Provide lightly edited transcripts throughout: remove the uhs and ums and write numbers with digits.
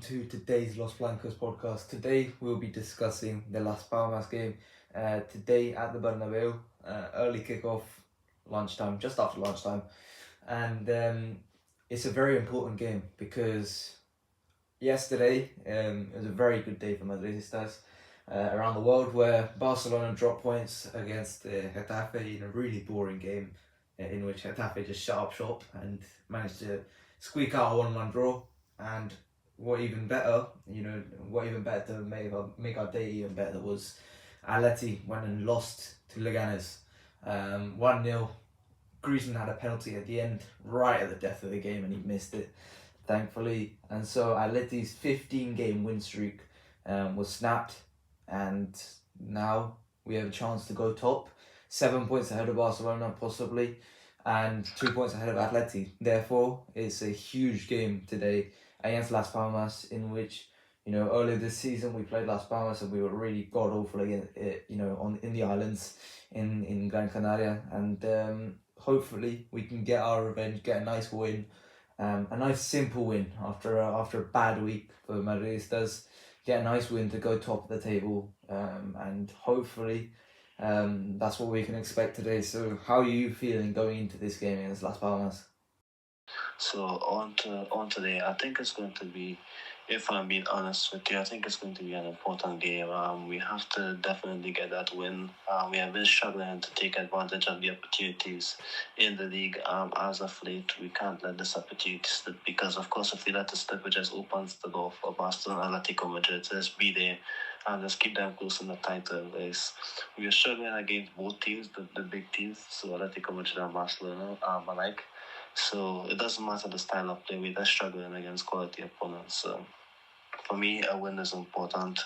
to today's Los Blancos podcast. Today we'll be discussing the Las Palmas game. Today at the Bernabeu, early kickoff, lunchtime, just after lunchtime, and it's a very important game because yesterday it was a very good day for Madridistas around the world, where Barcelona dropped points against Getafe in a really boring game in which Getafe just shut up shop and managed to squeak out a 1-1 draw. And what even better to make our day even better was Atleti went and lost to Leganes 1-0. Griezmann had a penalty at the end, right at the death of the game, and he missed it, thankfully. And so Atleti's 15-game win streak was snapped, and now we have a chance to go top, 7 points ahead of Barcelona possibly, and 2 points ahead of Atleti. Therefore, it's a huge game today against Las Palmas, in which, earlier this season we played Las Palmas and we were really god awful against it, in the islands in Gran Canaria, and hopefully we can get our revenge, get a nice win, a nice simple win after a bad week for Madridistas, get a nice win to go top of the table, and hopefully that's what we can expect today. So how are you feeling going into this game against Las Palmas? So on today, I think it's going to be, if I'm being honest with you, I think it's going to be an important game. We have to definitely get that win. We have been struggling to take advantage of the opportunities in the league. As of late, we can't let this opportunity slip, because, of course, if we let it slip, it just opens the door for Barcelona, Atletico Madrid to just be there and just keep them close in the title race. We are struggling against both teams, the big teams, so Atletico Madrid and Barcelona alike. So it doesn't matter the style of play, we're just struggling against quality opponents. So for me, a win is important,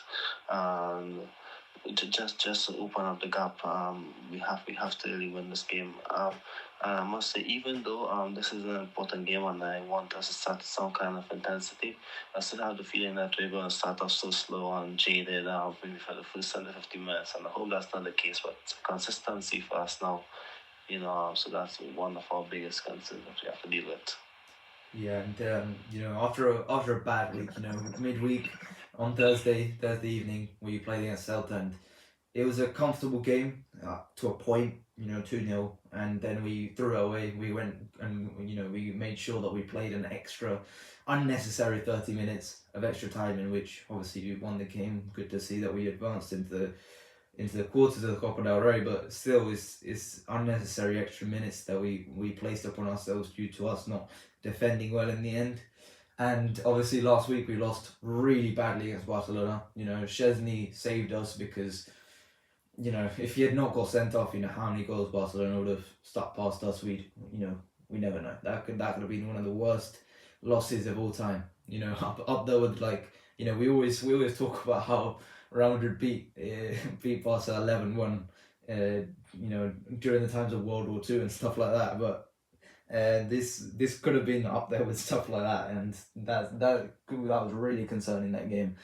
and just to open up the gap, we have to really win this game. And I must say, even though this is an important game and I want us to start with some kind of intensity, I still have the feeling that we're going to start off so slow and jaded, maybe for the first 50 minutes, and I hope that's not the case. But consistency for us now. So that's one of our biggest concerns that we have to deal with. Yeah, and after a bad week, midweek on Thursday evening, we played against Celta, and it was a comfortable game to a point, 2-0, and then we threw it away. We went and we made sure that we played an extra unnecessary 30 minutes of extra time, in which obviously we won the game. Good to see that we advanced into the quarters of the Copa del Rey, but still it's unnecessary extra minutes that we placed upon ourselves due to us not defending well in the end. And obviously last week we lost really badly against Barcelona. Szczesny saved us, because if he had not got sent off, how many goals Barcelona would have stuck past us, we never know. That could have been one of the worst losses of all time. Up there with, we always talk about how Real Madrid beat Barca 11-1, during the times of World War II and stuff like that. But this could have been up there with stuff like that, and that was really concerning, that game.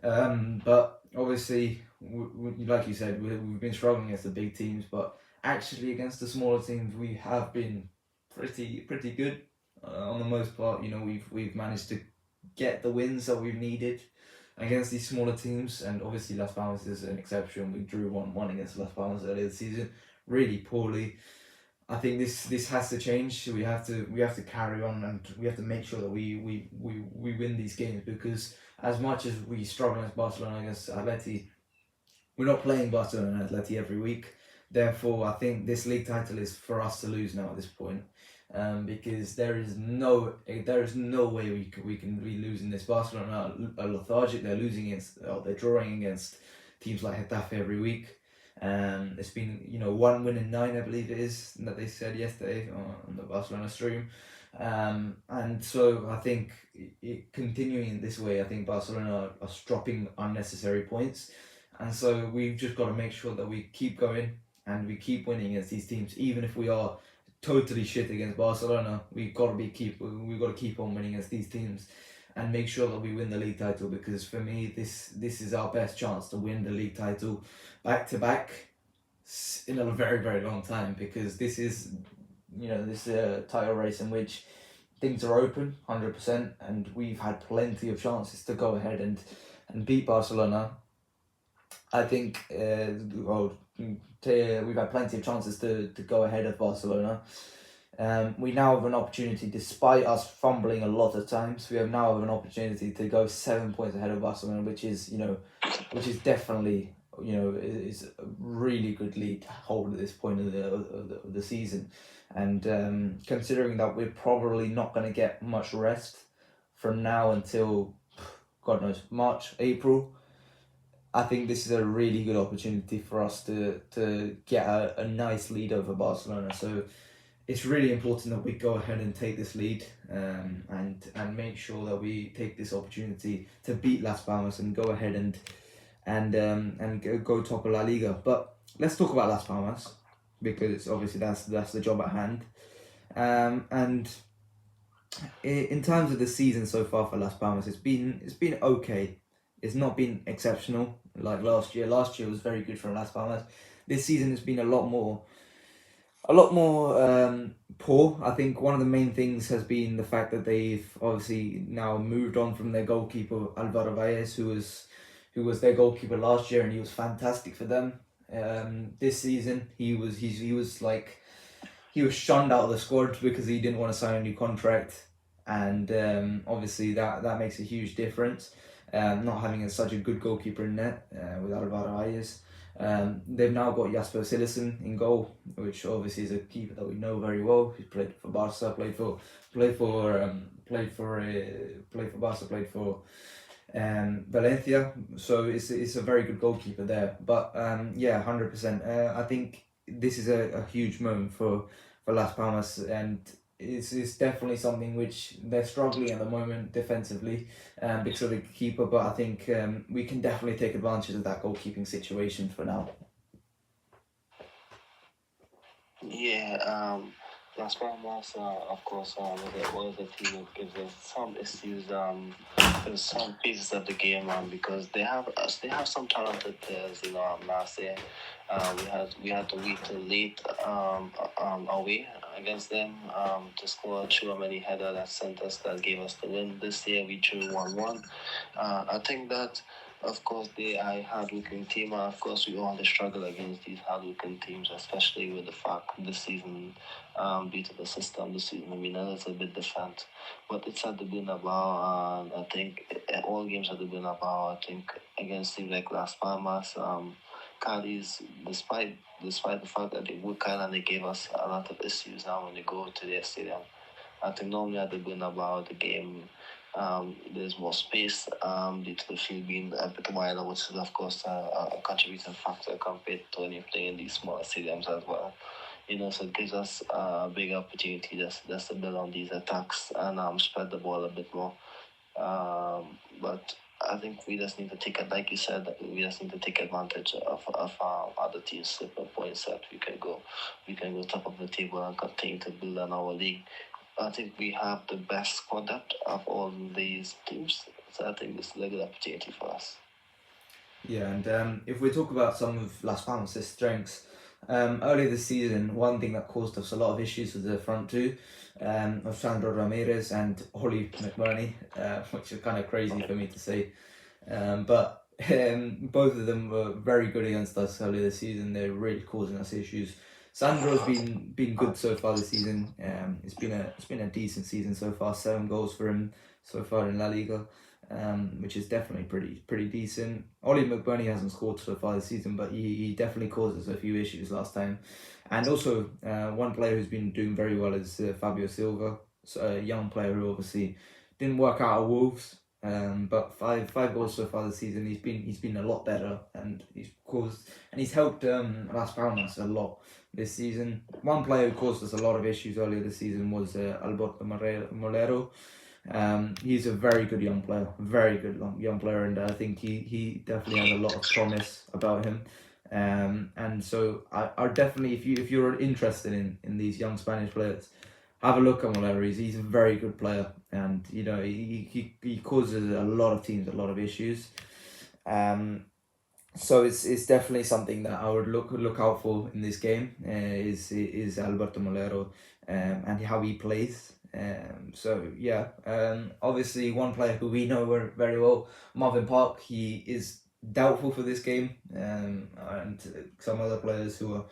But obviously, like you said, we've been struggling against the big teams, but actually against the smaller teams we have been pretty good on the most part. We've managed to get the wins that we've needed against these smaller teams, and obviously Las Palmas is an exception. We drew 1-1 against Las Palmas earlier this season, really poorly. I think this has to change. We have to carry on, and we have to make sure that we win these games, because as much as we struggle against Barcelona, against Atleti, we're not playing Barcelona and Atleti every week. Therefore, I think this league title is for us to lose now at this point, because there is no way we can be losing this. Barcelona are lethargic. They're drawing against teams like Getafe every week. It's been 1 win in 9, I believe it is, that they said yesterday on the Barcelona stream, and so I think continuing in this way, I think Barcelona are dropping unnecessary points, and so we've just got to make sure that we keep going and we keep winning against these teams. Even if we are totally shit against Barcelona, we've got to keep on winning against these teams and make sure that we win the league title, because for me this is our best chance to win the league title back to back in a very, very long time, because this is this title race in which things are open 100%, and we've had plenty of chances to go ahead and beat Barcelona. I think we've had plenty of chances to go ahead of Barcelona. We now have an opportunity, despite us fumbling a lot of times, we now have an opportunity to go 7 points ahead of Barcelona, which is definitely is a really good lead to hold at this point of the season. And considering that we're probably not going to get much rest from now until God knows March, April, I think this is a really good opportunity for us to get a nice lead over Barcelona. So it's really important that we go ahead and take this lead, and make sure that we take this opportunity to beat Las Palmas and go ahead and go top of La Liga. But let's talk about Las Palmas, because obviously that's the job at hand. And in terms of the season so far for Las Palmas, it's been okay. It's not been exceptional like last year. Last year was very good for Las Palmas. This season has been a lot more poor. I think one of the main things has been the fact that they've obviously now moved on from their goalkeeper Alvaro Valles, who was their goalkeeper last year, and he was fantastic for them. This season he was shunned out of the squad because he didn't want to sign a new contract, and obviously that makes a huge difference. Not having such a good goalkeeper in net with Alvaro Valles. They've now got Jasper Cillessen in goal, which obviously is a keeper that we know very well. He's played for Barca, played for Barca, played for Valencia. So it's a very good goalkeeper there. But 100%. I think this is a huge moment for Las Palmas, and it's definitely something which they're struggling at the moment defensively because of the keeper, but I think we can definitely take advantage of that goalkeeping situation for now. Yeah, Las Palmas, of course, was a team that gives us some issues in some pieces of the game, because they have some talented players. Last year, we had to wait till late away against them to score too many header that sent us, that gave us the win. This year we drew 1-1. I think that, of course, they are a hard-working team. Of course, we all struggle against these hard-working teams, especially with the fact this season, due to the system, this season, a little bit different. But it's at the Bernabeu, and I think all games at the Bernabeu, I think, against teams like Las Palmas, Cadiz, despite the fact that they work hard and they gave us a lot of issues now when they go to their stadium. I think normally at the Bernabeu, the game, there's more space due to the field being a bit wider, which is of course a contributing factor compared to when you're playing in these smaller stadiums as well. So it gives us a big opportunity just to build on these attacks and spread the ball a bit more. But I think we just need to take it, like you said, we just need to take advantage of other teams' slipper points that we can go top of the table and continue to build on our league. I think we have the best squad depth of all these teams, so I think this is a good opportunity for us. Yeah, and if we talk about some of Las Palmas' strengths, earlier this season, one thing that caused us a lot of issues was the front two of Sandro Ramirez and Oli McBurney, which is kind of crazy for me to say. But both of them were very good against us earlier this season. They're really causing us issues. Sandro's been good so far this season. It's been a decent season so far. 7 goals for him so far in La Liga, which is definitely pretty decent. Oli McBurney hasn't scored so far this season, but he definitely causes a few issues last time. And also one player who's been doing very well is Fabio Silva, a young player who obviously didn't work out at Wolves. But five goals so far this season. He's been a lot better, and he's helped Las Palmas a lot this season. One player who caused us a lot of issues earlier this season was Alberto Molero. He's a very good young player, and I think he definitely has a lot of promise about him. And so I definitely, if you're interested in these young Spanish players, have a look at Molero. He's a very good player, and he causes a lot of teams a lot of issues. So it's definitely something that I would look out for in this game. Is Alberto Molero and how he plays. So yeah, obviously one player who we know very well, Marvin Park, he is doubtful for this game, and some other players who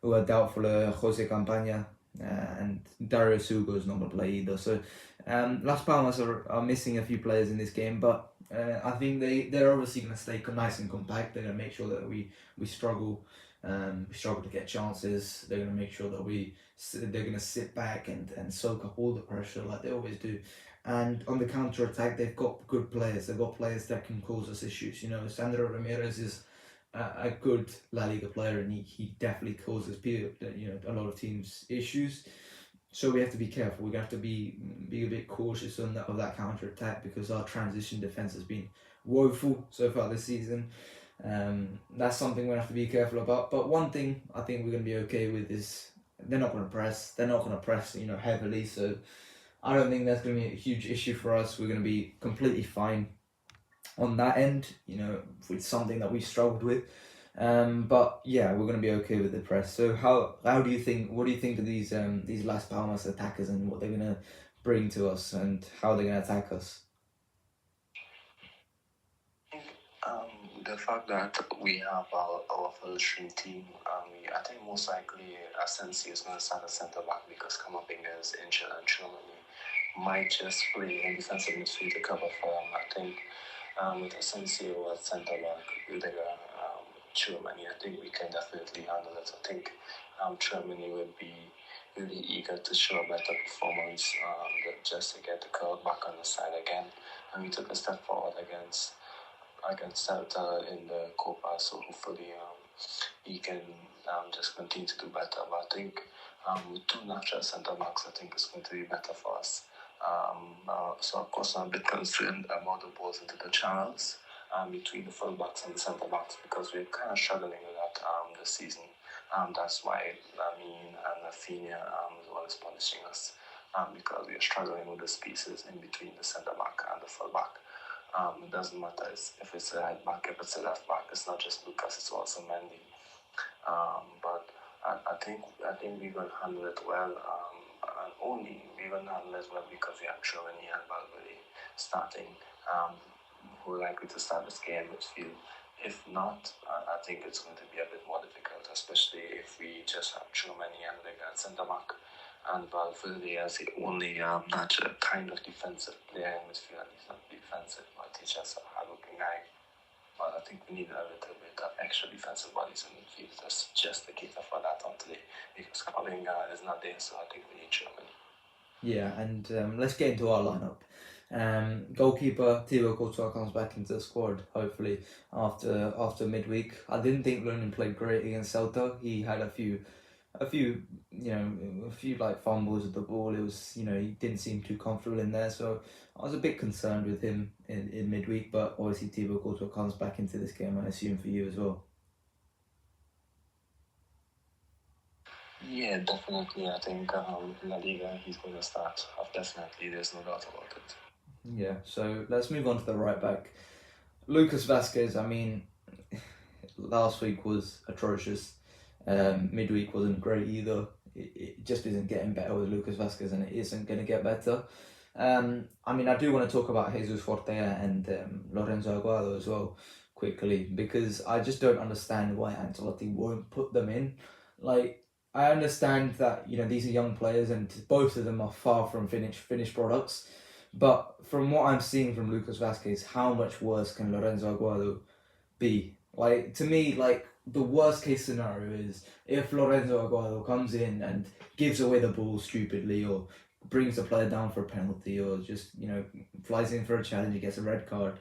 are doubtful are Jose Campaña, and Darius Hugo is not going to play either. So Las Palmas are missing a few players in this game, but I think they're obviously going to stay nice and compact. They're going to make sure that we struggle. We struggle to get chances. They're going to make sure that they're going to sit back and soak up all the pressure like they always do. And on the counter attack, they've got good players. They've got players that can cause us issues. You know, Sandro Ramirez is a good La Liga player, and he definitely causes a lot of teams issues. So we have to be careful. We have to be a bit cautious of that counter attack, because our transition defense has been woeful so far this season. That's something we have to be careful about. But one thing I think we're going to be okay with is they're not going to press. They're not going to press, heavily. So I don't think that's going to be a huge issue for us. We're going to be completely fine on that end, with something that we struggled with. But yeah, we're going to be okay with the press. So what do you think of these Las Palmas attackers and what they're going to bring to us and how they're going to attack us? The fact that we have our full string team, I think most likely Asensi is going to start at centre back because Kamavinga is injured and Chomani might just play in defensive midfield to cover for him. I think with Asensio at centre back, Rudiger, Chomani, I think we can definitely handle it. I think Chomani would be really eager to show a better performance, just to get the crowd back on the side again. And we took a step forward against Celta in the Copa, so hopefully he can just continue to do better. But I think with two natural centre backs, I think it's going to be better for us. So of course I'm a bit concerned about the balls into the channels between the full backs and the centre backs, because we're kind of struggling with that this season. That's why Lamine and Rafinha is what is punishing us, because we are struggling with the spaces in between the centre back and the full back. It doesn't matter if it's a right back, if it's a left back. It's not just Lucas, it's also Mendy. But I think we're going to handle it well. And only we're going to handle it well because we have Chouameni and Valverde starting, who are likely to start this game midfield. If not, I think it's going to be a bit more difficult, especially if we just have Chouameni and Liga at centre back, and Valverde as the only natural kind of defensive player in midfield. He's not defensive, but he's just a hard-looking guy. But I think we need a little bit of extra defensive bodies in midfield just to cater for that on today, because Kamavinga is not there, so I think we need Germany. Yeah, and let's get into our lineup. Goalkeeper Thibaut Courtois comes back into the squad, hopefully after midweek. I didn't think Lunin played great against Celta. He had a few like fumbles with the ball. It was, he didn't seem too comfortable in there, so I was a bit concerned with him in midweek. But obviously Thibaut Courtois comes back into this game, I assume, for you as well. Yeah, definitely. I think in La Liga he's going to start. Definitely, there's no doubt about it. Yeah, so let's move on to the right back. Lucas Vazquez, I mean, last week was atrocious. Midweek wasn't great either. It just isn't getting better with Lucas Vazquez, and it isn't going to get better. I mean, I do want to talk about Jesus Fortea and Lorenzo Aguado as well quickly, because I just don't understand why Ancelotti won't put them in. Like, I understand that, these are young players and both of them are far from finished products. But from what I'm seeing from Lucas Vazquez, how much worse can Lorenzo Aguado be? Like, to me, like, the worst case scenario is if Lorenzo Aguado comes in and gives away the ball stupidly, or brings the player down for a penalty, or just, flies in for a challenge and gets a red card.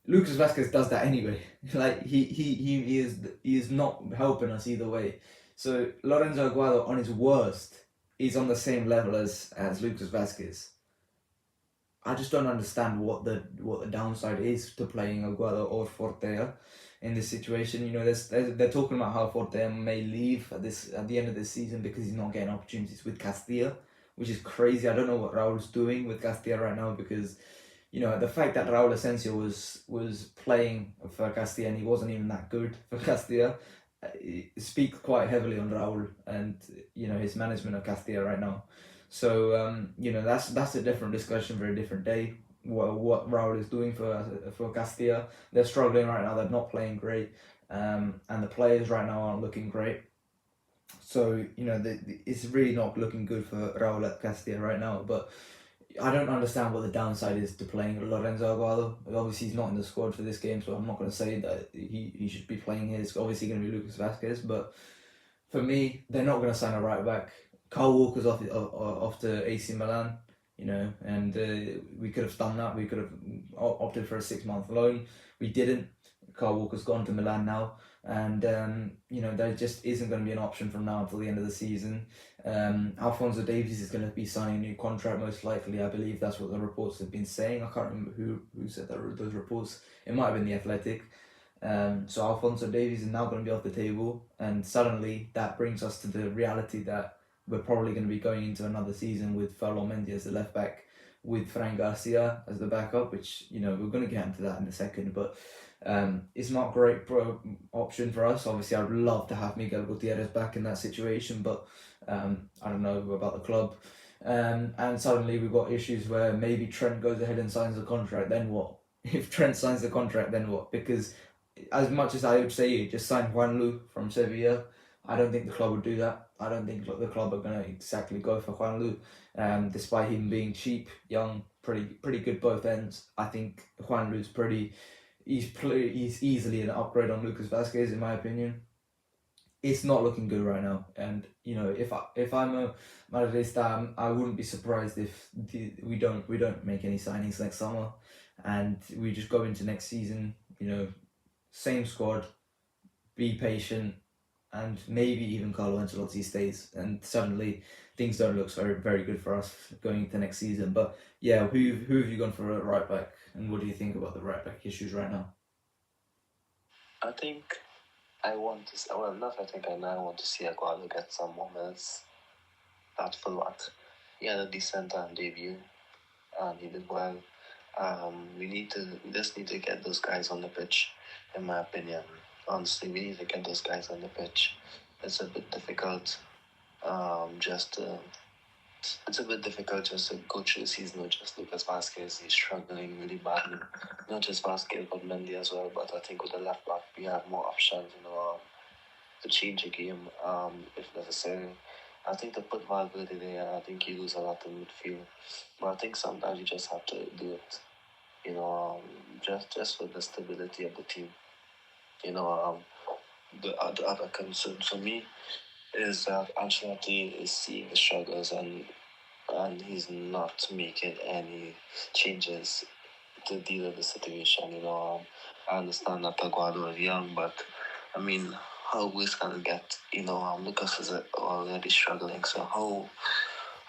Lucas Vazquez does that anyway. Like, he is not helping us either way. So Lorenzo Aguado on his worst is on the same level as Lucas Vazquez. I just don't understand what the downside is to playing Aguado or Fortea in this situation. They're talking about how Fortea may leave at the end of this season because he's not getting opportunities with Castilla, which is crazy. I don't know what Raul's doing with Castilla right now, because the fact that Raul Asensio was playing for Castilla and he wasn't even that good for Castilla speaks quite heavily on Raul and his management of Castilla right now. So that's a different discussion for a different day. What Raul is doing for Castilla, they're struggling right now. They're not playing great, and the players right now aren't looking great. So it's really not looking good for Raul at Castilla right now. But I don't understand what the downside is to playing Lorenzo Aguado. Obviously, he's not in the squad for this game, so I'm not going to say that he should be playing here. It's obviously going to be Lucas Vasquez, but for me, they're not going to sign a right back. Kyle Walker's off to AC Milan, and we could have done that. We could have opted for a 6-month loan. We didn't. Kyle Walker's gone to Milan now, and there just isn't going to be an option from now until the end of the season. Alphonso Davies is going to be signing a new contract most likely. I believe that's what the reports have been saying. I can't remember who said those reports. It might have been The Athletic. So Alphonso Davies is now going to be off the table, and suddenly that brings us to the reality that we're probably going to be going into another season with Ferland Mendy as the left back, with Fran Garcia as the backup, which we're going to get into that in a second, but it's not a great option for us. Obviously, I'd love to have Miguel Gutierrez back in that situation, but I don't know about the club. And suddenly we've got issues where maybe Trent goes ahead and signs the contract, then what? If Trent signs the contract, then what? Because as much as I would say just sign Juanlu from Sevilla, I don't think the club would do that. I don't think the club are going to exactly go for Juanlu, despite him being cheap, young, pretty good both ends. I think Juanlu's he's easily an upgrade on Lucas Vasquez in my opinion. It's not looking good right now, and if I'm a Madridista, I wouldn't be surprised if we don't make any signings next summer, and we just go into next season, same squad, be patient, and maybe even Carlo Ancelotti stays, and suddenly things don't look very, very good for us going into next season. But yeah, who have you gone for a right back, and what do you think about the right back issues right now? I think I want to. Well, not I think I now want to see Aguado get some more minutes at fullback. He had a decent debut, and he did well. We just need to get those guys on the pitch, in my opinion. Honestly, we need to get those guys on the pitch. It's a bit difficult. It's a bit difficult just to go through the season with just Lucas Vasquez. He's struggling really badly. Not just Vasquez, but Mendy as well. But I think with the left back, we have more options, to change a game if necessary. I think to put Valverde there, I think you lose a lot in midfield. But I think sometimes you just have to do it, just for the stability of the team. The other concern for me is that Ancelotti is seeing the struggles and he's not making any changes to deal with the situation. I understand that Aguado is young, but I mean, how worse can it get? Lucas is already struggling, so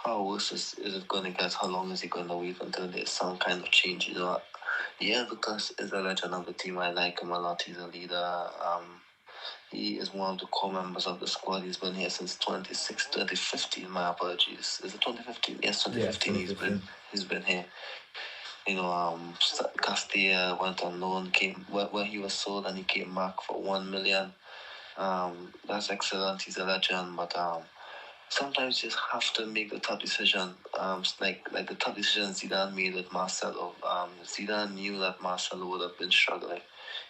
how worse is it going to get? How long is he going to wait until there's some kind of change? Yeah, Lucas is a legend of the team. I like him a lot. He's a leader. He is one of the core members of the squad. He's been here since 2015. My apologies. Is it 2015? Yes, 2015. Yeah, he's been here. Castilla went on loan, came when he was sold, and he came back for 1 million. That's excellent. He's a legend, but sometimes you just have to make the tough decision. Like the tough decision Zidane made with Marcelo. Zidane knew that Marcelo would have been struggling.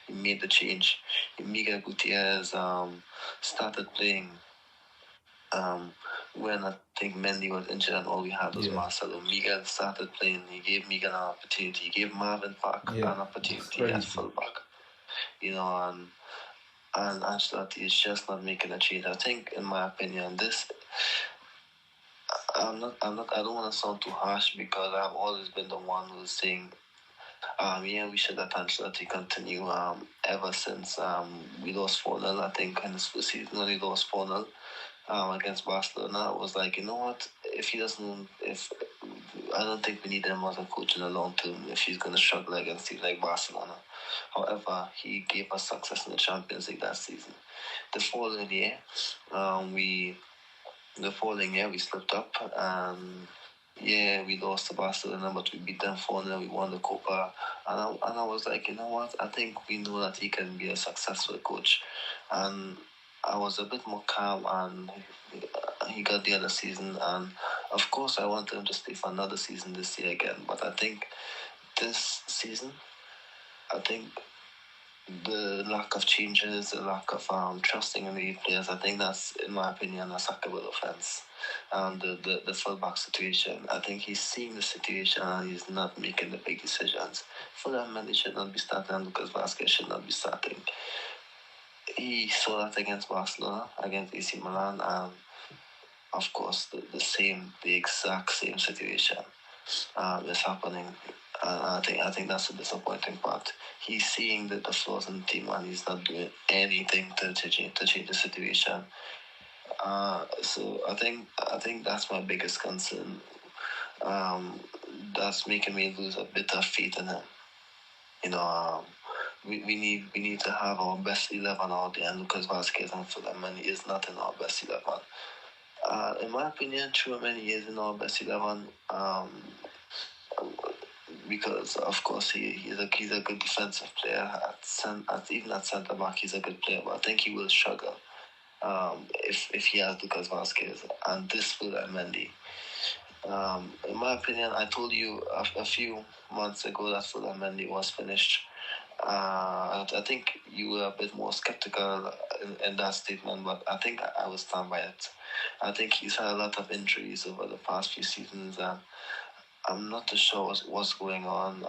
He made the change. Miguel Gutierrez started playing when I think Mendy was injured and all we had was Marcelo. Miguel started playing. He gave Miguel an opportunity. He gave Marvin Park an opportunity at fullback. And Ancelotti is just not making a change. I think, in my opinion, I don't want to sound too harsh because I've always been the one who's saying, we should let Ancelotti continue. Ever since we lost 4-0, I think in this first season when we lost 4-0 against Barcelona, I was like, you know what? I don't think we need him as a coach in the long term if he's going to struggle against teams like Barcelona. However, he gave us success in the Champions League that season. The following year, we slipped up. We lost to Barcelona, but we beat them 4-0. We won the Copa. And I was like, you know what? I think we know that he can be a successful coach. And I was a bit more calm, and he got the other season, and Of course, I want him to stay for another season this year again, but I think this season, I think the lack of changes, the lack of trusting in the players, I think that's, in my opinion, a sackable offence. The fullback situation, I think he's seeing the situation and he's not making the big decisions. For that man, he should not be starting, and Lucas Vasquez should not be starting. He saw that against Barcelona, against AC Milan, and of course, the exact same situation is happening. And I think that's the disappointing part. He's seeing the flaws in the team and he's not doing anything to change the situation. So I think that's my biggest concern. Um, that's making me lose a bit of faith in him. You know, we need to have our best 11 out there, and Lucas Vasquez and Philemon is not in our best 11. In my opinion, Truman is in our best 11. Because of course he's a good defensive player even at centre back he's a good player, but I think he will struggle if he has Lucas Vasquez and this will Mendy. In my opinion, I told you a few months ago that Fuller Mendy was finished. I think you were a bit more skeptical in that statement, but I think I will stand by it. I think he's had a lot of injuries over the past few seasons, and I'm not too sure what's going on.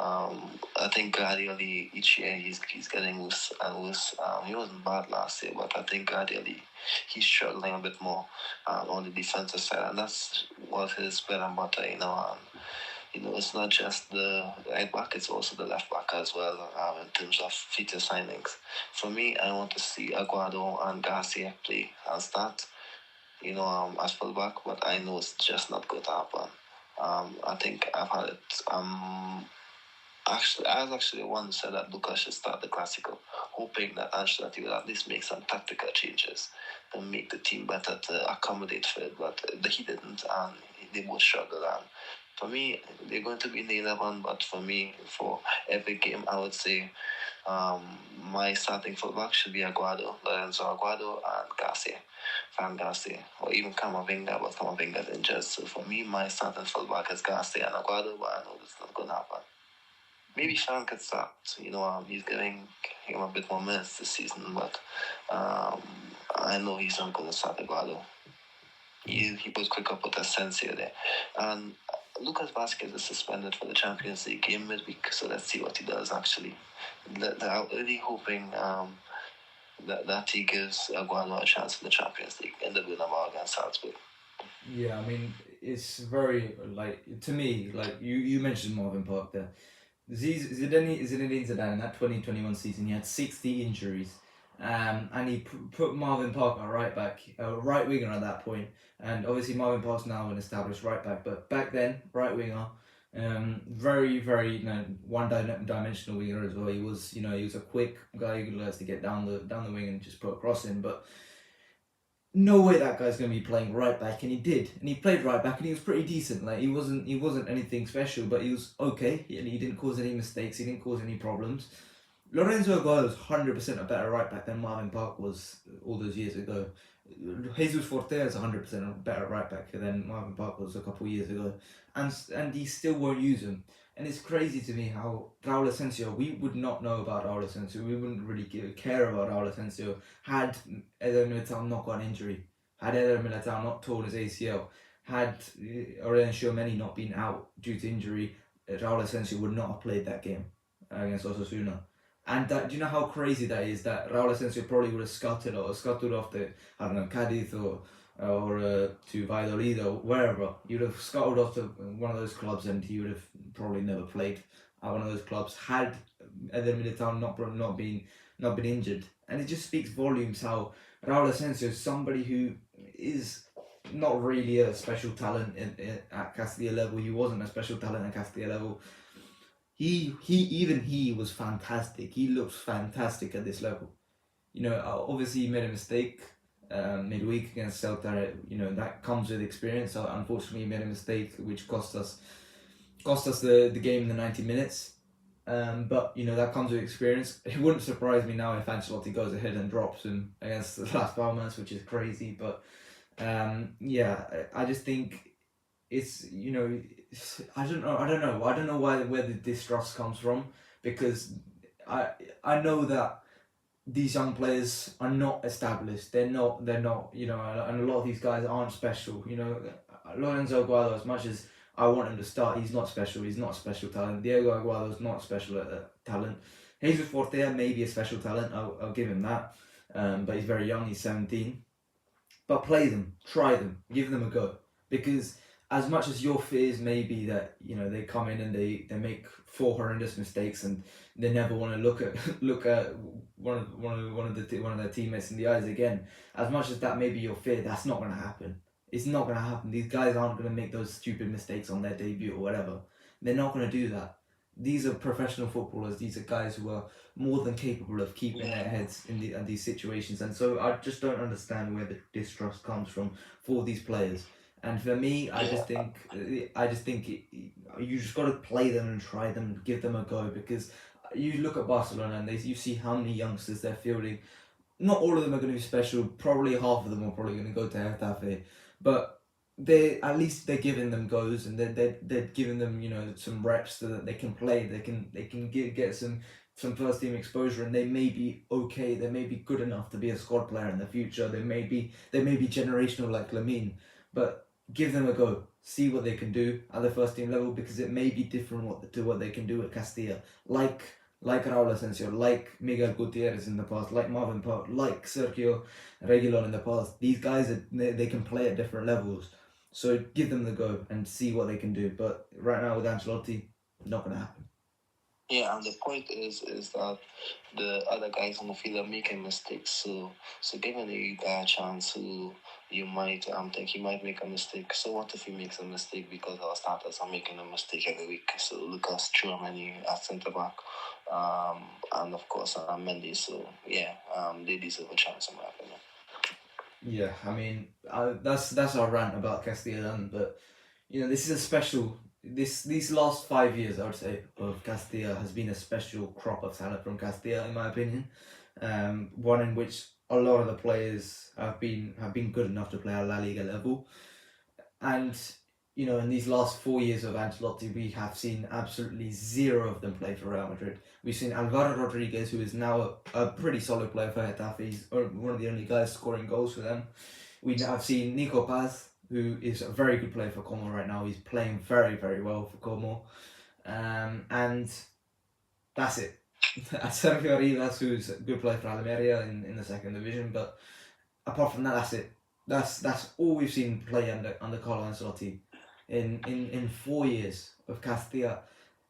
I think gradually each year he's getting worse and worse. He wasn't bad last year, but I think gradually he's struggling a bit more on the defensive side, and that's what his bread and butter. It's not just the right back; it's also the left back as well. In terms of future signings, for me, I want to see Aguado and Garcia play and start. As fullback, but I know it's just not going to happen. I think I've had it. I was actually the one who said that Lucas should start the Classical, hoping that Ancelotti will at least make some tactical changes and make the team better to accommodate for it. But he didn't, and they both struggled. And for me, they're going to be in the 11. But for me, for every game, I would say my starting fullback should be Lorenzo Aguado, and Van Garcia, or even Camavinga, but Camavinga's injured. So for me, my starting fullback is Garcia and Aguado, but I know that's not going to happen. Maybe Fan could start. He's giving him a bit more minutes this season, but I know he's not going to start Aguado. He was quick up with Asensio there. And Lucas Vasquez is suspended for the Champions League game midweek, so let's see what he does actually. I'm really hoping that he gives Aguado a chance in the Champions League in the Bernabeu against Salzburg. Yeah, I mean, it's very, to me, you mentioned Marvin Park there. Zinedine Zidane in that 2021 season, he had 60 injuries. And he put Marvin Park on right back, right winger at that point. And obviously Marvin Park's now an established right back, but back then, right winger, very, very one-dimensional winger as well. He was a quick guy who likes to get down the wing and just put a cross in, but no way that guy's going to be playing right back, and he did, and he played right back, and he was pretty decent. He wasn't anything special, but he was okay. He didn't cause any mistakes. He didn't cause any problems. Lorenzo Aguado was 100% a better right back than Marvin Park was all those years ago. Jesus Forte is 100% a better right back than Marvin Park was a couple of years ago, and he still won't use him. And it's crazy to me how Raul Asensio, we would not know about Raul Asensio. We wouldn't really care about Raul Asensio had Eder Militao not got an injury, had Eder Militao not torn his ACL, had Aurelien Tchouameni not been out due to injury. Raul Asensio would not have played that game against Osasuna. And do you know how crazy that is? That Raul Asensio probably would have scuttled off to, I don't know, Cadiz or to Valladolid or wherever. He would have scuttled off to one of those clubs, and he would have probably never played at one of those clubs had Eder Militao not been injured. And it just speaks volumes how Raul Asensio is somebody who is not really a special talent at Castilla level. He wasn't a special talent at Castilla level. He was fantastic. He looked fantastic at this level. Obviously he made a mistake midweek against Celta. That comes with experience. So unfortunately he made a mistake which cost us the game in the 90 minutes. But that comes with experience. It wouldn't surprise me now if Ancelotti goes ahead and drops him against the Las Palmas, which is crazy. But I just think it's I don't know where the distrust comes from, because I know that these young players are not established. They're not, and a lot of these guys aren't special. Lorenzo Aguado, as much as I want him to start, he's not special. He's not a special talent. Diego Aguado's not special talent. Jesus Fortea may be a special talent. I'll give him that. But he's very young. He's 17. But play them, try them, give them a go. Because as much as your fears may be that they come in and they make four horrendous mistakes and they never want to look at one of their teammates in the eyes again. As much as that may be your fear, that's not going to happen. It's not going to happen. These guys aren't going to make those stupid mistakes on their debut or whatever. They're not going to do that. These are professional footballers. These are guys who are more than capable of keeping their heads in these situations. And so I just don't understand where the distrust comes from for these players. And for me, I just think you just got to play them and try them, give them a go, because you look at Barcelona and you see how many youngsters they're fielding. Not all of them are going to be special. Probably half of them are probably going to go to Getafe, but at least they're giving them goes, and they're giving them some reps so that they can play. They can get some first team exposure, and they may be okay. They may be good enough to be a squad player in the future. They may be generational like Lamine, but give them a go. See what they can do at the first team level, because it may be different to what they can do at Castilla. Like Raul Asensio, like Miguel Gutierrez in the past, like Marvin Park, like Sergio Reguilon in the past. These guys they can play at different levels. So give them the go and see what they can do. But right now with Ancelotti, not going to happen. Yeah, and the point is that the other guys on the field are making mistakes. So giving the guy a chance who you might think he might make a mistake. So what if he makes a mistake, because our starters are making a mistake every week? So Lucas Chouameni at centre back, and of course Mendy. So yeah, they deserve a chance in my opinion. Yeah, I mean that's our rant about Castilla, but this is a special. These last 5 years, I would say, of Castilla has been a special crop of talent from Castilla, in my opinion. One in which a lot of the players have been good enough to play at La Liga level, and in these last 4 years of Ancelotti, we have seen absolutely zero of them play for Real Madrid. We've seen Alvaro Rodriguez, who is now a pretty solid player for Getafe. He's one of the only guys scoring goals for them. We have seen Nico Paz, who is a very good player for Como right now. He's playing very, very well for Como. And that's it. Sergio Rivas, who's a good player for Almeria in the second division. But apart from that, that's it. That's all we've seen play under Carlo Ancelotti in 4 years of Castilla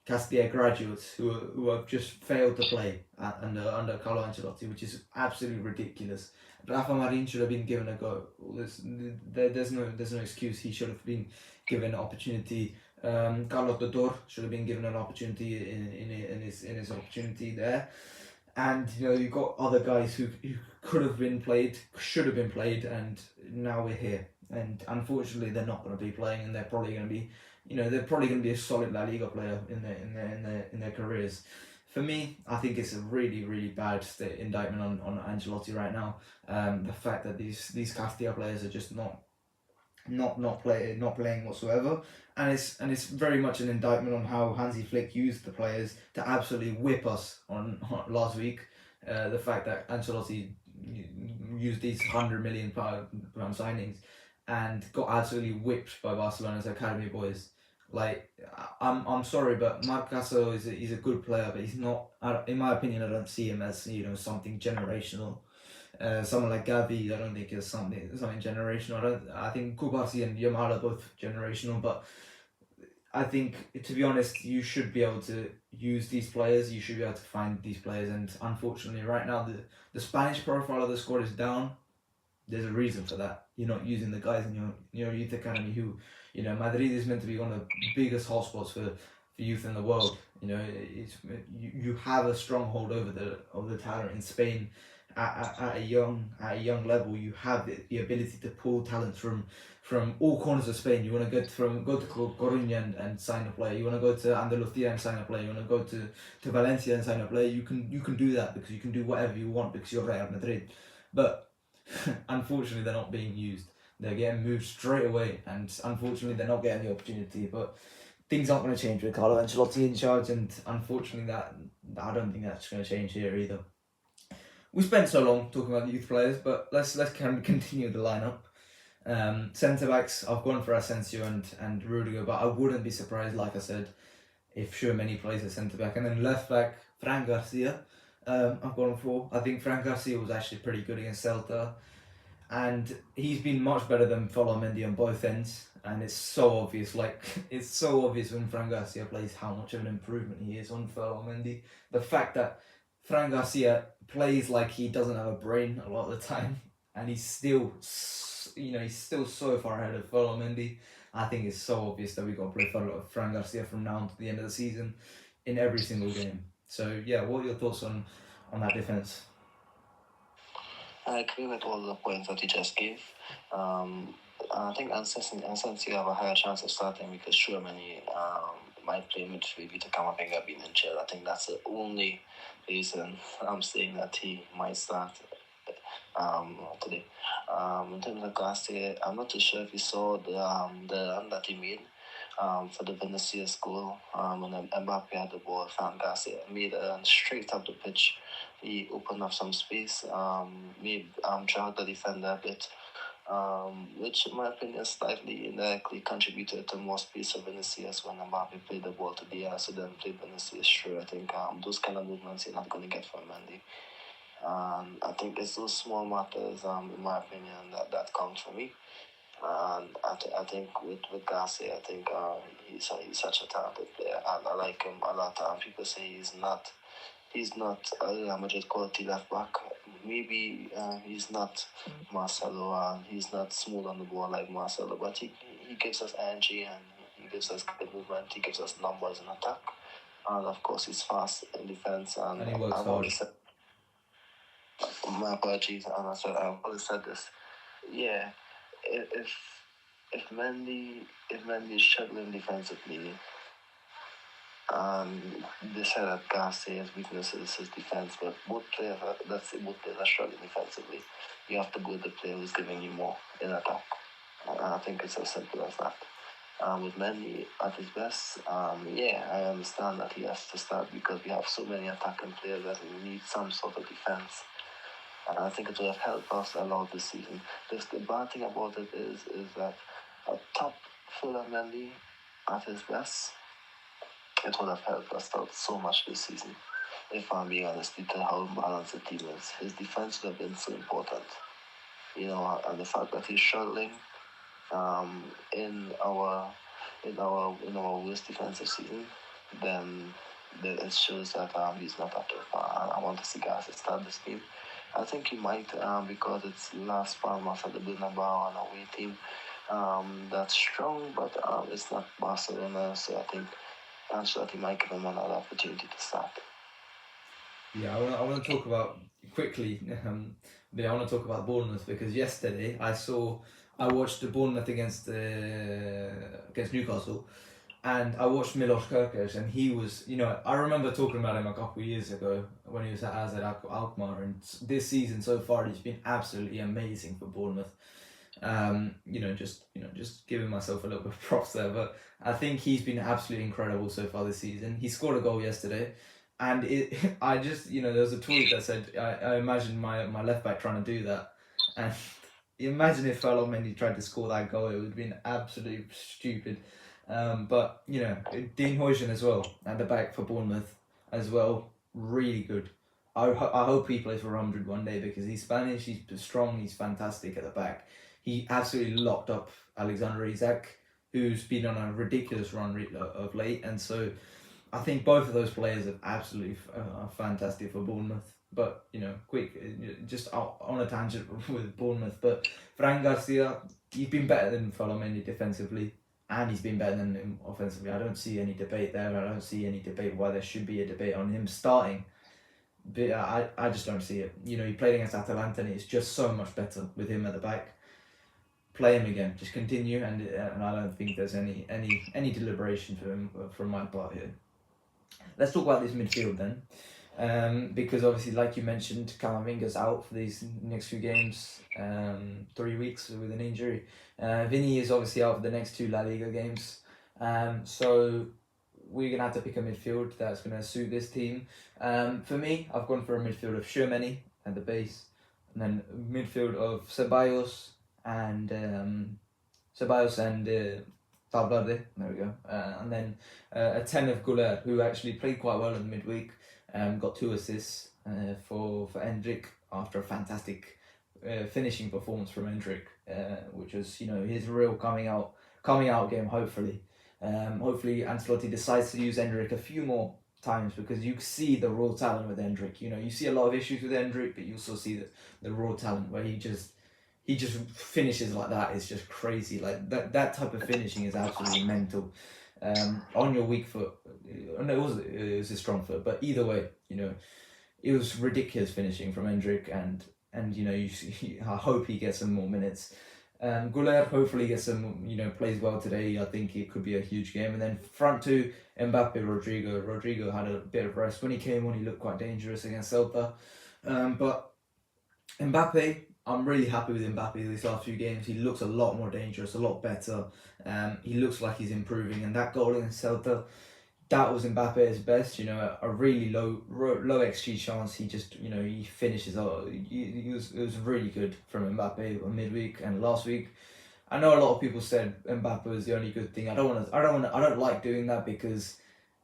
graduates who have just failed to play under Carlo Ancelotti, which is absolutely ridiculous. Rafa Marin should have been given a go. There's no excuse. He should have been given an opportunity. Carlos Dodor should have been given an opportunity in his opportunity there. And you've got other guys who could have been played, should have been played, and now we're here. And unfortunately, they're not going to be playing, and they're probably going to be, they're probably going to be a solid La Liga player in their careers. For me, I think it's a really, really bad indictment on Ancelotti right now. The fact that these Castilla players are just not playing whatsoever, and it's very much an indictment on how Hansi Flick used the players to absolutely whip us on last week. The fact that Ancelotti used these £100 million signings and got absolutely whipped by Barcelona's academy boys. Like, I'm sorry, but Marc Caso he's a good player, but he's not. In my opinion, I don't see him as something generational. Someone like Gavi, I don't think is something generational. I think Kubasi and Yamal are both generational, but I think, to be honest, you should be able to use these players. You should be able to find these players, and unfortunately, right now the Spanish profile of the squad is down. There's a reason for that. You're not using the guys in your youth academy who, Madrid is meant to be one of the biggest hotspots for youth in the world. You have a stronghold over the talent in Spain. At a young level, you have the ability to pull talent from all corners of Spain. You want to go to Coruña and sign a player. You want to go to Andalusia and sign a player. You want to go to Valencia and sign a player. You can do that because you can do whatever you want because you're Real Madrid. But unfortunately, they're not being used. They're getting moved straight away, and unfortunately, they're not getting the opportunity. But things aren't going to change with Carlo Ancelotti in charge, and unfortunately, that I don't think that's going to change here either. We spent so long talking about the youth players, but let's kind of continue the lineup. Centre backs, I've gone for Asensio and Rudiger, but I wouldn't be surprised, like I said, if Tchouameni plays at centre back. And then left back, Fran Garcia. I've gone for. I think Fran Garcia was actually pretty good against Celta, and he's been much better than Mendy on both ends. And it's so obvious, it's so obvious when Fran Garcia plays how much of an improvement he is on Mendy. The fact that Fran Garcia plays like he doesn't have a brain a lot of the time, and he's still so far ahead of Mendy. I think it's so obvious that we got to play Fran Garcia from now to the end of the season in every single game. So yeah, what are your thoughts on that defense? I agree with all the points that you just gave. I think Asensio have a higher chance of starting because Tchouameni might play midfield to Camavinga being injured. I think that's the only reason I'm saying that he might start today. In terms of Garcia, I'm not too sure if you saw the run that he made for the Vinicius goal when Mbappe had the ball. Fran Garcia made a run straight up the pitch. He opened up some space, dragged the defender a bit, which in my opinion slightly indirectly contributed to more space for Vinicius when Mbappe played the ball to Diaz, so then played Vinicius through. I think those kind of movements you're not going to get from Mendy. I think it's those small matters, in my opinion, that count for me. And I think with Garcia, I think he's such a talented player. I like him a lot. People say he's not a Real Madrid quality left back. Maybe he's not Marcelo. He's not smooth on the ball like Marcelo, but he gives us energy and he gives us good movement. He gives us numbers in attack, and of course he's fast in defense. And he works I've hard. always said, my apologies, and I've always said this. Yeah, if Mendy is struggling defensively, they said that Garcia's weakness is his defense, but both players are struggling defensively. You have to go with the player who's giving you more in attack. I think it's as simple as that. With Mendy at his best, I understand that he has to start because we have so many attacking players that we need some sort of defense. And I think it would have helped us a lot this season. Just the bad thing about it is that a top fuller Mendy at his best, it would have helped us out so much this season. If I'm being honest, due to how balanced the team is, his defense would have been so important. And the fact that he's struggling in our worst defensive season, then it shows that he's not up to it. I want to see Garcia start this game. I think he might because it's Las Palmas at the Bernabeu, an away team that's strong, but it's not Barcelona, so I think Ancelotti might give him another opportunity to start. Yeah, I want to talk about quickly. I want to talk about Bournemouth because yesterday I watched the Bournemouth against Newcastle, and I watched Milos Kerkez, and he was, I remember talking about him a couple of years ago when he was at AZ Alkmaar, and this season so far he's been absolutely amazing for Bournemouth. Just giving myself a little bit of props there, but I think he's been absolutely incredible so far this season. He scored a goal yesterday, and there was a tweet that said, I imagine my left back trying to do that, and imagine if Mendy tried to score that goal, it would have been absolutely stupid. But Dean Huijsen as well at the back for Bournemouth as well, really good. I hope he plays for 100 one day because he's Spanish, he's strong, he's fantastic at the back. He absolutely locked up Alexander Isak, who's been on a ridiculous run of late, and so I think both of those players are absolutely fantastic for Bournemouth. But just on a tangent with Bournemouth, but Fran Garcia, he's been better than Mendy defensively, and he's been better than him offensively. I don't see any debate there. I don't see any debate why there should be a debate on him starting. But I just don't see it. He played against Atalanta, and it's just so much better with him at the back. Play him again. Just continue, and I don't think there's any deliberation for him from my part here. Let's talk about this midfield then. Because obviously, like you mentioned, Camavinga's out for these next few games, 3 weeks with an injury. Vinny is obviously out for the next 2 La Liga games. So we're going to have to pick a midfield that's going to suit this team. For me, I've gone for a midfield of Tchouaméni at the base, and then a midfield of Ceballos and Valverde. There we go. And then a 10 of Goulet, who actually played quite well in the midweek. Got 2 assists for Endrick after a fantastic finishing performance from Endrick, which was his real coming out game. Hopefully Ancelotti decides to use Endrick a few more times, because you see the raw talent with Endrick. You see a lot of issues with Endrick, but you also see the raw talent where he just finishes like that. It's just crazy. Like that type of finishing is absolutely mental. On your weak foot, no, it was a strong foot, but either way, it was ridiculous finishing from Endrick, and I hope he gets some more minutes. Goulet hopefully gets some, plays well today. I think it could be a huge game. And then front 2, Mbappe, Rodrigo. Rodrigo had a bit of rest. When he came on, he looked quite dangerous against Celta. But Mbappe, I'm really happy with Mbappe these last few games. He looks a lot more dangerous, a lot better. He looks like he's improving. And that goal against Celta, that was Mbappe at his best. A really low XG chance. He just, he finishes. It was really good from Mbappe on midweek and last week. I know a lot of people said Mbappe was the only good thing. I don't like doing that, because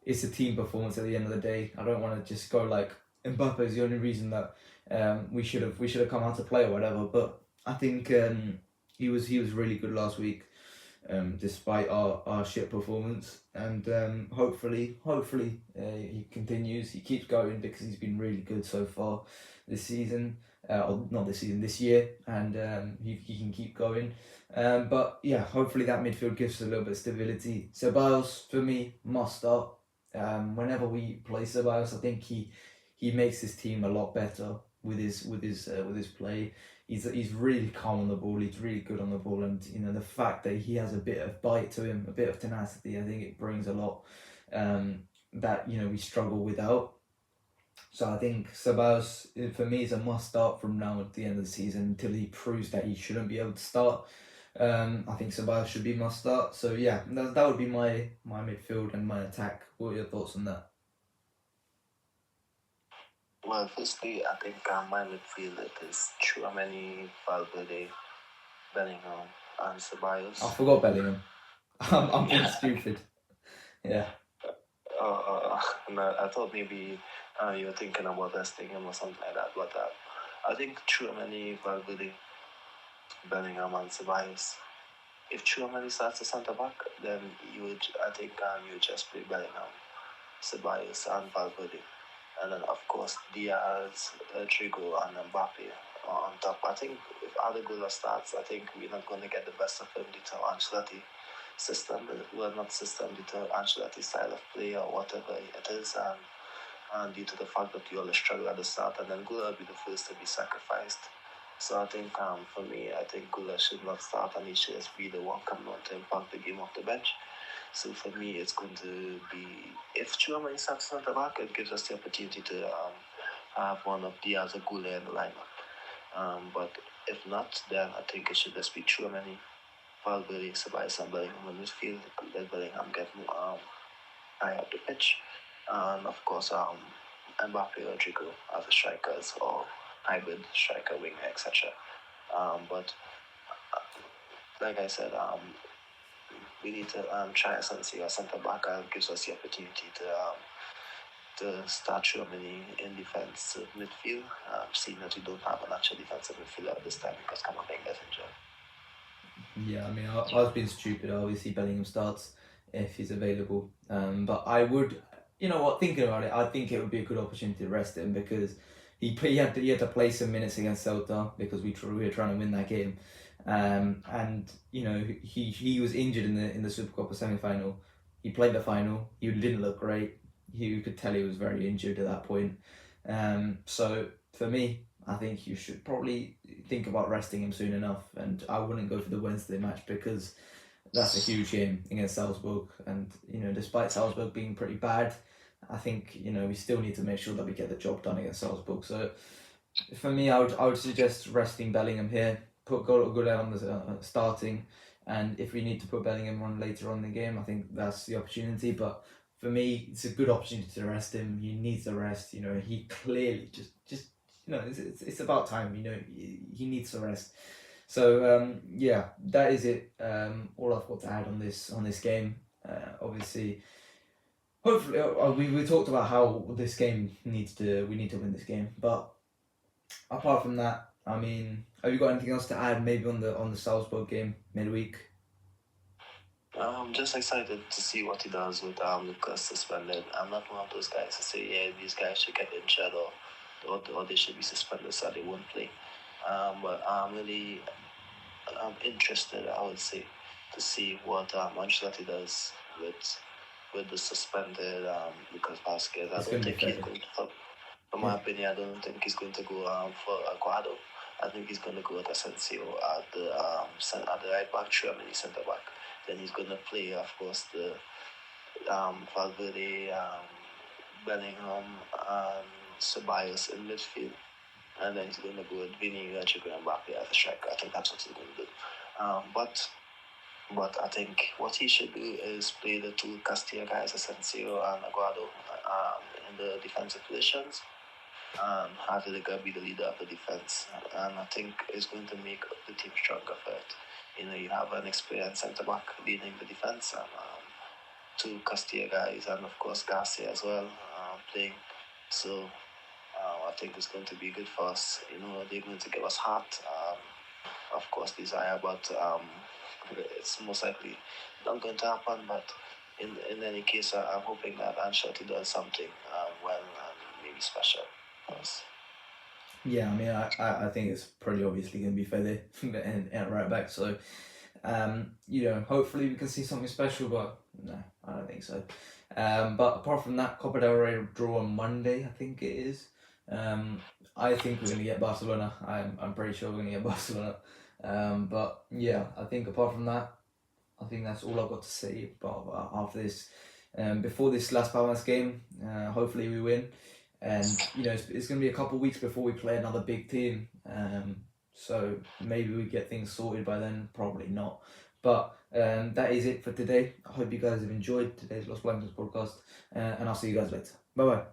it's a team performance at the end of the day. I don't want to just go like Mbappe is the only reason that we should have come out to play or whatever. But I think he was really good last week. Despite our shit performance, and hopefully he continues, he keeps going, because he's been really good so far this season, or not this season, this year, and he can keep going. But yeah, hopefully that midfield gives us a little bit of stability. Ceballos, for me, must start. Whenever we play Ceballos, I think he makes his team a lot better with his play. He's really calm on the ball. He's really good on the ball, and the fact that he has a bit of bite to him, a bit of tenacity, I think it brings a lot that we struggle without. So I think Ceballos, for me, is a must start from now at the end of the season until he proves that he shouldn't be able to start. I think Ceballos should be must start. So yeah, that would be my midfield and my attack. What are your thoughts on that? Well, firstly, I think my midfield is Tchouaméni, Valverde, Bellingham, and Ceballos. I forgot Bellingham. I'm being stupid. Yeah. No, I thought maybe you were thinking about resting him or something like that, but I think Tchouaméni, Valverde, Bellingham, and Ceballos. If Tchouaméni starts the centre back, then you would just play Bellingham, Ceballos, and Valverde. And then, of course, Diaz, Rodrigo, and Mbappe on top. I think if Adegula starts, I think we're not going to get the best of him due to Ancelotti system. Well, not system, due to Ancelotti style of play or whatever it is. And due to the fact that you always struggle at the start, and then Gula will be the first to be sacrificed. So I think, for me, I think Gula should not start, and he should just be the one coming on to impact the game off the bench. So for me, it's going to be, if Tchouaméni starts at the back, it gives us the opportunity to have one of Diaz or Goulet in the lineup. But if not, then I think it should just be Tchouaméni, Valverde, Ceballos, and Bellingham in midfield. Let Bellingham get high up the pitch. And of course, Mbappe or Rodrigo as the strikers, or hybrid striker, winger, etc. But like I said, we need to try Asensio as centre back. Gives us the opportunity to start Germany in defence midfield, seeing that we don't have an actual defensive midfielder at this time because Camavinga is injured. Yeah, I mean, I was being stupid. Obviously, Bellingham starts if he's available. But I would, thinking about it, I think it would be a good opportunity to rest him, because he had to play some minutes against Celta because we were trying to win that game. And he was injured in the Supercopa semi-final. He played the final. He didn't look great. You could tell he was very injured at that point. So for me, I think you should probably think about resting him soon enough. And I wouldn't go for the Wednesday match, because that's a huge game against Salzburg. And despite Salzburg being pretty bad, I think, you know, we still need to make sure that we get the job done against Salzburg. So for me, I would suggest resting Bellingham here. Put Gullet on the starting, and if we need to put Bellingham on later on in the game, I think that's the opportunity. But for me, it's a good opportunity to rest him. He needs the rest. You know, he clearly just you know, it's about time. You know, he needs the rest. So yeah, that is it. All I've got to add on this game. Obviously, hopefully, we talked about how we need to win this game. But apart from that, I mean, have you got anything else to add? Maybe on the Salzburg game midweek. I'm just excited to see what he does with Lucas suspended. I'm not one of those guys to say, yeah, these guys should get injured or they should be suspended so they won't play. But I'm interested, I would say, to see what Ancelotti does with the suspended Lucas Vasquez. I It's don't gonna be think he's fair. going to, from my opinion, I don't think he's going to go for Aguado. I think he's going to go with Asensio at the right back, Tchouaméni centre back. Then he's going to play, of course, the Valverde, Bellingham, and Ceballos in midfield. And then he's going to go with Vini, Rodrigo, and Mbappe as a striker. I think that's what he's going to do. But I think what he should do is play the two Castilla guys, Asensio and Aguado, in the defensive positions, and have Liga be the leader of the defense. And I think it's going to make the team stronger for it. You know, you have an experienced centre back leading the defense, and two Castilla guys, and of course Garcia as well playing. So I think it's going to be good for us. You know, they're going to give us heart, of course, desire, but it's most likely not going to happen. But in any case, I'm hoping that Ancelotti does something well and maybe special for us. Yeah, I mean, I think it's pretty obviously going to be Fede and right back. So, you know, hopefully we can see something special, but no, I don't think so. But apart from that, Copa del Rey draw on Monday, I think it is. I think we're going to get Barcelona. I'm pretty sure we're going to get Barcelona. But yeah, I think apart from that, I think that's all I've got to say about after this. Before this Las Palmas game, hopefully we win. And you know, it's going to be a couple of weeks before we play another big team. So maybe we get things sorted by then. Probably not. But that is it for today. I hope you guys have enjoyed today's Los Blancos podcast, and I'll see you guys later. Bye bye.